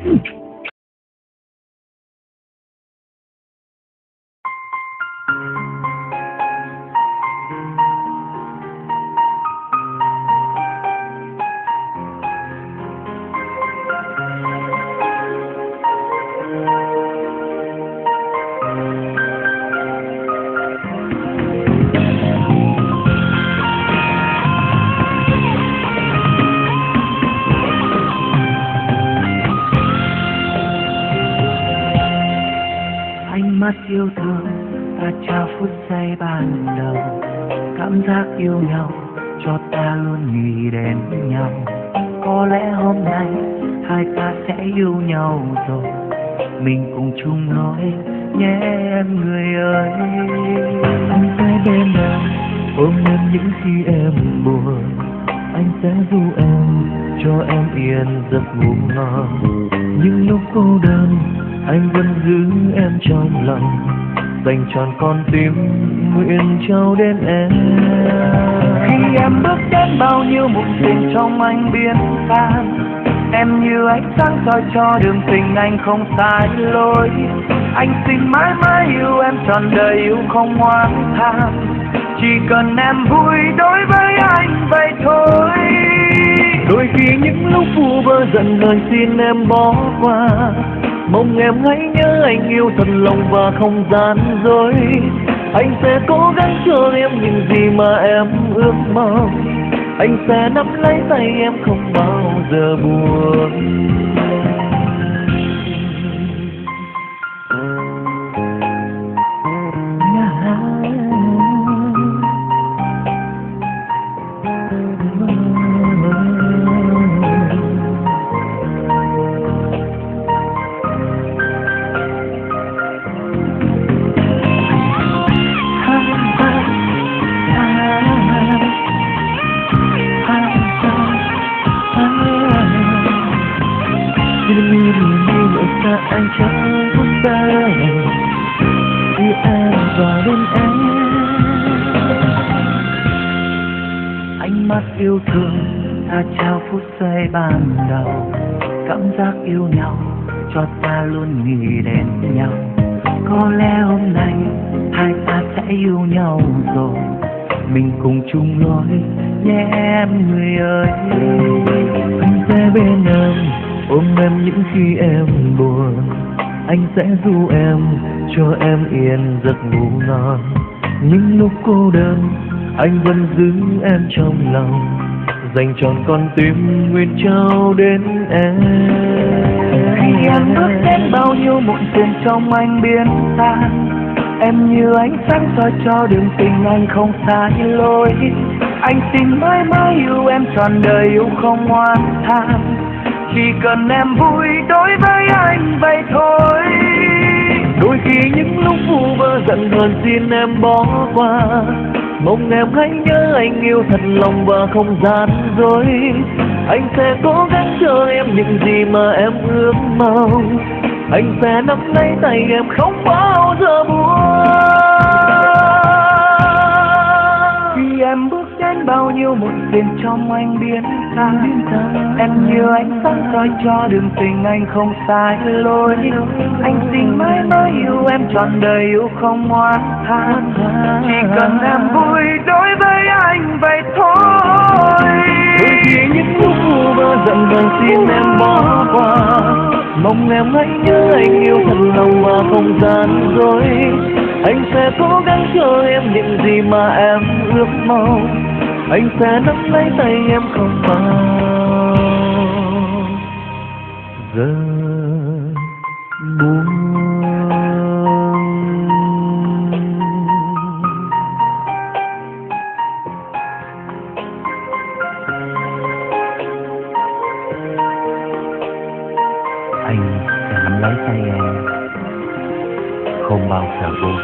Ánh mắt yêu thương ta trao phút giây ban đầu, cảm giác yêu nhau cho ta luôn nghĩ đến nhau. Có lẽ hôm nay hai ta sẽ yêu nhau rồi, mình cùng chung lối nhé em người ơi. Anh sẽ bên em, ôm em những khi em buồn, anh sẽ ru em cho em yên giấc ngủ ngon. Những lúc cô đơn anh vẫn giữ em trong lòng, dành trọn con tim nguyện trao đến em. Khi em bước đến bao nhiêu mộng tình trong anh biến tan, em như ánh sáng soi cho đường tình anh không sai lối. Anh xin mãi mãi yêu em trọn đời, yêu không oán than, chỉ cần em vui đối với anh vậy thôi. Đôi khi những lúc vu vơ giận hờn xin em bỏ qua, mong em hãy nhớ anh yêu thật lòng và không gian dối. Anh sẽ cố gắng cho em những gì mà em ước mong, anh sẽ nắm lấy tay em không bao giờ buồn. Anh chẳng phút giây khi em và bên em. Ánh mắt yêu thương ta trao phút giây ban đầu, cảm giác yêu nhau cho ta luôn nghĩ đến nhau. Có lẽ hôm nay hai ta sẽ yêu nhau rồi, mình cùng chung lối nhé em người ơi. Anh sẽ bên em, ôm em những khi em buồn, anh sẽ ru em cho em yên giấc ngủ ngon. Những lúc cô đơn anh vẫn giữ em trong lòng, dành trọn con tim nguyện trao đến em. Khi em bước đến bao nhiêu muộn phiền trong anh biến tan, em như ánh sáng soi cho đường tình anh không sai lối. Anh xin mãi mãi yêu em trọn đời, yêu không oán than, chỉ cần em vui đối với anh vậy thôi. Đôi khi những lúc vu vơ giận hờn xin em bỏ qua, mong em hãy nhớ anh yêu thật lòng và không gian dối. Anh sẽ cố gắng cho em những gì mà em ước mong, anh sẽ nắm lấy tay em không bao giờ buồn. Khi em bước đến bao nhiêu muộn phiền trong anh biến tan, em như ánh sáng soi cho đường tình anh không sai lối. Anh xin mãi mãi yêu em trọn đời, yêu không oán than, chỉ cần em vui đối với anh vậy thôi. Đôi khi những lúc vu vơ giận hờn xin em bỏ qua, mong em hãy nhớ anh yêu thật lòng và không gian dối. Anh sẽ cố gắng cho em những gì mà em ước mong, anh sẽ nắm lấy tay em không bao giờ buồn. Anh sẽ nắm lấy tay em không bao giờ buồn.